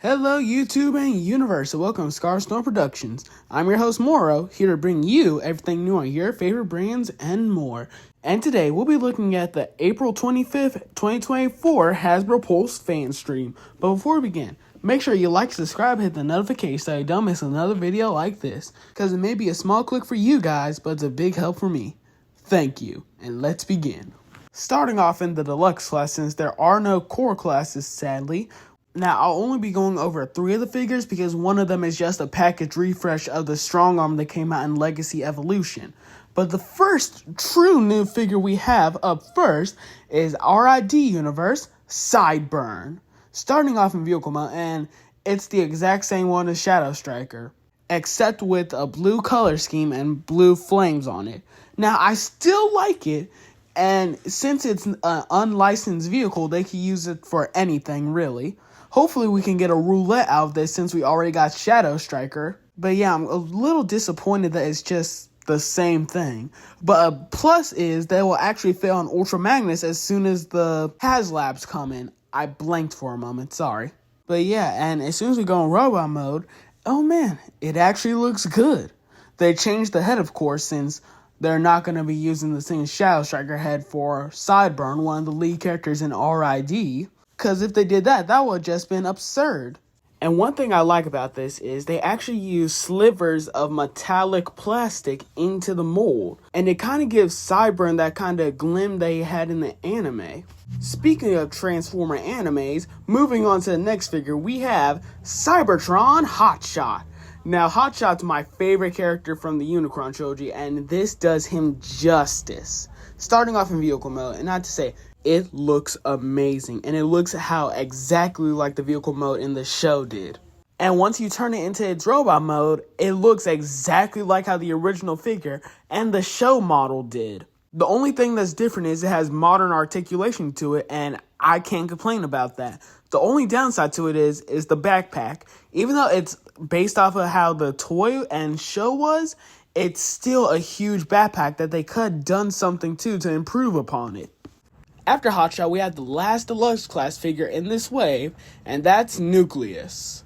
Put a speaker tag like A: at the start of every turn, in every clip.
A: Hello, YouTube and Universe, and welcome to Scarstorm Productions. I'm your host, Morro, here to bring you everything new on your favorite brands and more. And today, we'll be looking at the April 25th, 2024 Hasbro Pulse fan stream. But before we begin, make sure you like, subscribe, hit the notification so you don't miss another video like this, because it may be a small click for you guys, but it's a big help for me. Thank you, and let's begin. Starting off in the deluxe class, since there are no core classes, sadly. Now, I'll only be going over 3 of the figures because one of them is just a package refresh of the strong arm that came out in Legacy Evolution. But the first true new figure we have up first is RID Universe Sideburn. Starting off in vehicle mode, and it's the exact same one as Shadow Striker, except with a blue color scheme and blue flames on it. Now, I still like it, and since it's an unlicensed vehicle, they can use it for anything, really. Hopefully we can get a roulette out of this since we already got Shadow Striker. But yeah, I'm a little disappointed that it's just the same thing. But a plus is that it will actually fit on Ultra Magnus as soon as the HasLabs come in. I blanked for a moment, sorry. But yeah, and as soon as we go in robot mode, oh man, it actually looks good. They changed the head, of course, since they're not going to be using the same Shadow Striker head for Sideburn, one of the lead characters in RID. Because if they did that, that would have just been absurd. And one thing I like about this is they actually use slivers of metallic plastic into the mold. And it kind of gives Sideburn that kind of glim they had in the anime. Speaking of Transformer animes, moving on to the next figure, we have Cybertron Hotshot. Now, Hotshot's my favorite character from the Unicron trilogy, and this does him justice. Starting off in vehicle mode, and not to say, it looks amazing, and it looks how exactly like the vehicle mode in the show did. And once you turn it into its robot mode, it looks exactly like how the original figure and the show model did. The only thing that's different is it has modern articulation to it, and I can't complain about that. The only downside to it is the backpack. Even though it's based off of how the toy and show was, it's still a huge backpack that they could have done something to improve upon it. After Hotshot, we have the last deluxe class figure in this wave, and that's Nucleus.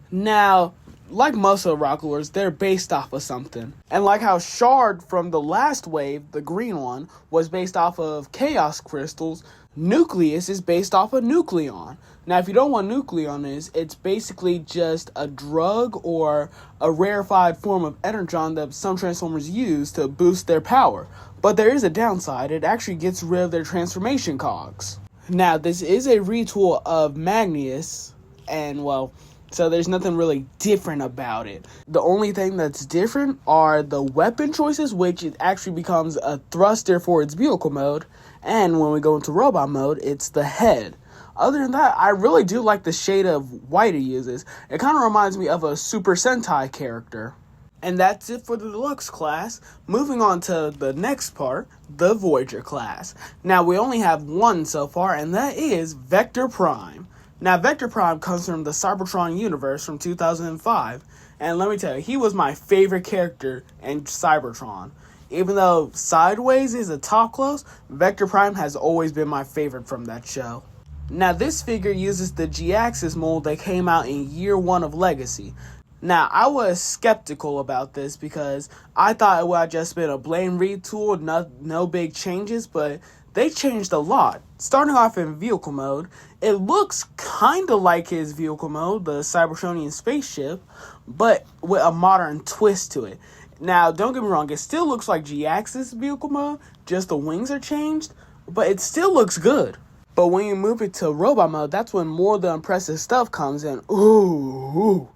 A: Now, like most of the Rocket Lords, they're based off of something. And like how Shard from the last wave, the green one, was based off of Chaos Crystals, Nucleus is based off of Nucleon. Now, if you don't know what Nucleon is, it's basically just a drug or a rarefied form of energon that some Transformers use to boost their power. But there is a downside, it actually gets rid of their transformation cogs. Now, this is a retool of Magnus, and well, so there's nothing really different about it. The only thing that's different are the weapon choices, which it actually becomes a thruster for its vehicle mode, and when we go into robot mode, it's the head. Other than that, I really do like the shade of white it uses. It kind of reminds me of a Super Sentai character. And that's it for the deluxe class. Moving on to the next part, the Voyager class. Now, we only have one so far, and that is Vector Prime. Now, Vector Prime comes from the Cybertron universe from 2005. And let me tell you, he was my favorite character in Cybertron. Even though Sideways is a top close, Vector Prime has always been my favorite from that show. Now, this figure uses the G-Axis mold that came out in year 1 of Legacy. Now, I was skeptical about this because I thought it would have just been a plain retool, no big changes, but they changed a lot. Starting off in vehicle mode, it looks kind of like his vehicle mode, the Cybertronian spaceship, but with a modern twist to it. Now, don't get me wrong, it still looks like G-Axis vehicle mode, just the wings are changed, but it still looks good. But when you move it to robot mode, that's when more of the impressive stuff comes in. Ooh.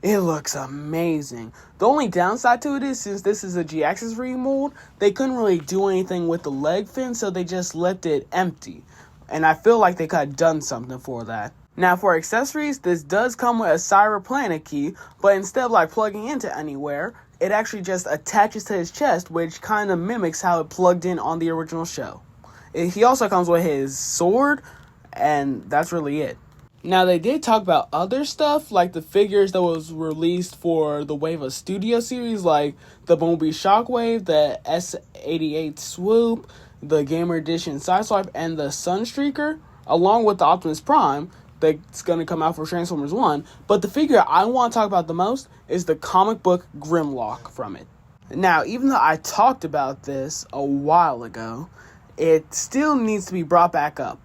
A: It looks amazing. The only downside to it is, since this is a G-Axis remold, they couldn't really do anything with the leg fin, so they just left it empty. And I feel like they could have done something for that. Now, for accessories, this does come with a Cyber Planet key, but instead of like plugging into anywhere, it actually just attaches to his chest, which kind of mimics how it plugged in on the original show. He also comes with his sword, and that's really it. Now, they did talk about other stuff, like the figures that was released for the Wave of Studio series, like the Bumblebee Shockwave, the S88 Swoop, the Gamer Edition Sideswipe, and the Sunstreaker, along with the Optimus Prime. that's going to come out for Transformers 1. But the figure I want to talk about the most is the comic book Grimlock from it. Now, even though I talked about this a while ago, it still needs to be brought back up.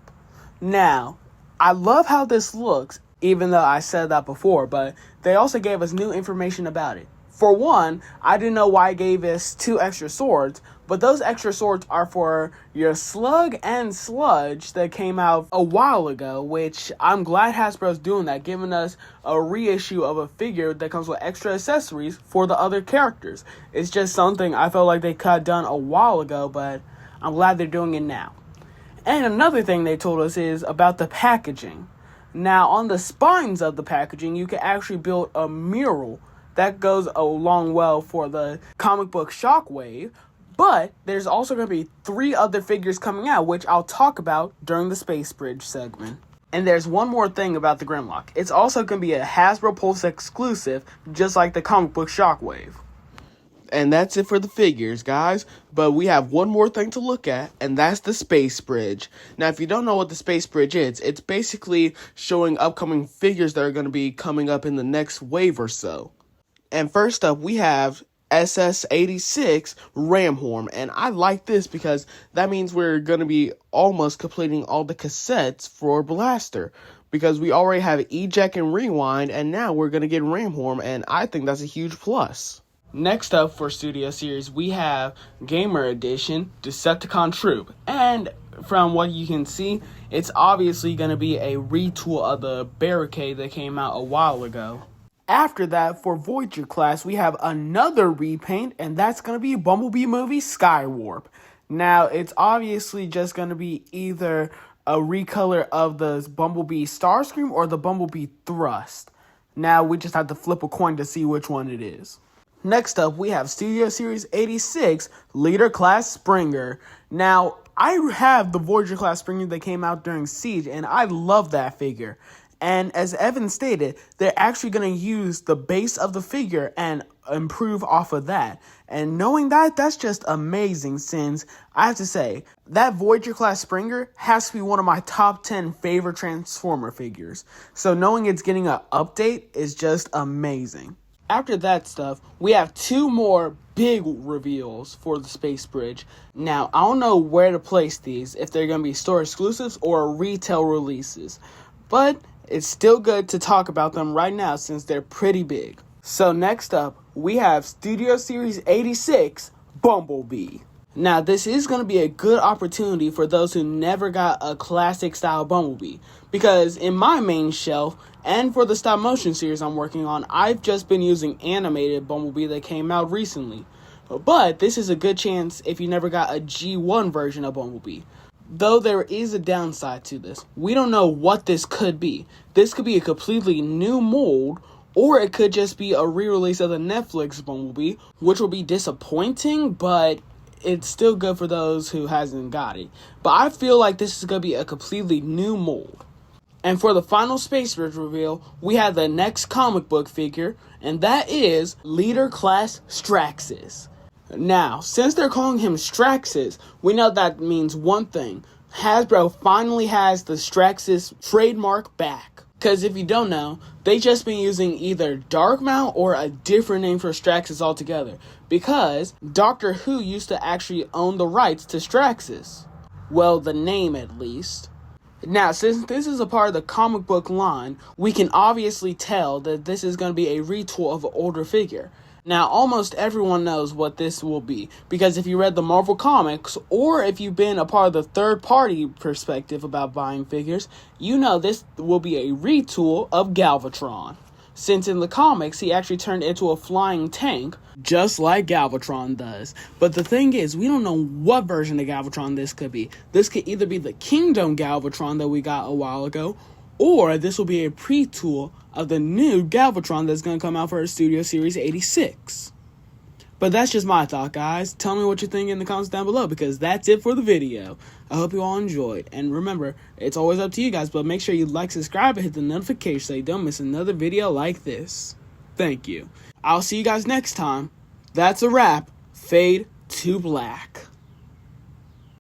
A: Now, I love how this looks, even though I said that before, but they also gave us new information about it. For one, I didn't know why it gave us 2 extra swords, but those extra swords are for your Slug and Sludge that came out a while ago, which I'm glad Hasbro's doing that, giving us a reissue of a figure that comes with extra accessories for the other characters. It's just something I felt like they could have done a while ago, but I'm glad they're doing it now. And another thing they told us is about the packaging. Now, on the spines of the packaging, you can actually build a mural that goes along well for the comic book Shockwave, but there's also going to be 3 other figures coming out, which I'll talk about during the Space Bridge segment. And there's one more thing about the Grimlock. It's also going to be a Hasbro Pulse exclusive, just like the comic book Shockwave. And that's it for the figures, guys. But we have one more thing to look at, and that's the Space Bridge. Now, if you don't know what the Space Bridge is, it's basically showing upcoming figures that are going to be coming up in the next wave or so. And first up, we have SS-86 Ramhorn, and I like this because that means we're going to be almost completing all the cassettes for Blaster, because we already have Eject and Rewind, and now we're going to get Ramhorn, and I think that's a huge plus. Next up for Studio Series, we have Gamer Edition Decepticon Troop, and from what you can see, it's obviously going to be a retool of the Barricade that came out a while ago. After that, for Voyager class, we have another repaint, and that's going to be Bumblebee movie Skywarp. Now, it's obviously just going to be either a recolor of the Bumblebee Starscream or the Bumblebee Thrust. Now, we just have to flip a coin to see which one it is. Next up, we have Studio Series 86 Leader Class Springer. Now, I have the Voyager class Springer that came out during Siege, and I love that figure. And as Evan stated, they're actually going to use the base of the figure and improve off of that. And knowing that, that's just amazing, since I have to say, that Voyager class Springer has to be one of my top 10 favorite Transformer figures. So knowing it's getting an update is just amazing. After that stuff, we have 2 more big reveals for the Space Bridge. Now, I don't know where to place these, if they're going to be store exclusives or retail releases. But it's still good to talk about them right now since they're pretty big. So next up, we have Studio Series 86 Bumblebee. Now, this is going to be a good opportunity for those who never got a classic style Bumblebee, because in my main shelf, and for the stop motion series I'm working on, I've just been using animated Bumblebee that came out recently. But this is a good chance if you never got a G1 version of Bumblebee. Though there is a downside to this. We don't know what this could be. This could be a completely new mold, or it could just be a re-release of the Netflix Bumblebee, which will be disappointing, but it's still good for those who hasn't got it. But I feel like this is going to be a completely new mold. And for the final Space Bridge reveal, we have the next comic book figure, and that is Leader Class Straxus. Now, since they're calling him Straxus, we know that means one thing. Hasbro finally has the Straxus trademark back. Because if you don't know, they just been using either Darkmount or a different name for Straxus altogether. Because Doctor Who used to actually own the rights to Straxus. Well, the name at least. Now, since this is a part of the comic book line, we can obviously tell that this is going to be a retool of an older figure. Now, almost everyone knows what this will be, because if you read the Marvel Comics, or if you've been a part of the third-party perspective about buying figures, you know this will be a retool of Galvatron. Since in the comics, he actually turned into a flying tank, just like Galvatron does. But the thing is, we don't know what version of Galvatron this could be. This could either be the Kingdom Galvatron that we got a while ago, or this will be a pre-tool of the new Galvatron that's going to come out for Studio Series 86. But that's just my thought, guys. Tell me what you think in the comments down below, because that's it for the video. I hope you all enjoyed. And remember, it's always up to you guys, but make sure you like, subscribe, and hit the notification so you don't miss another video like this. Thank you. I'll see you guys next time. That's a wrap. Fade to black.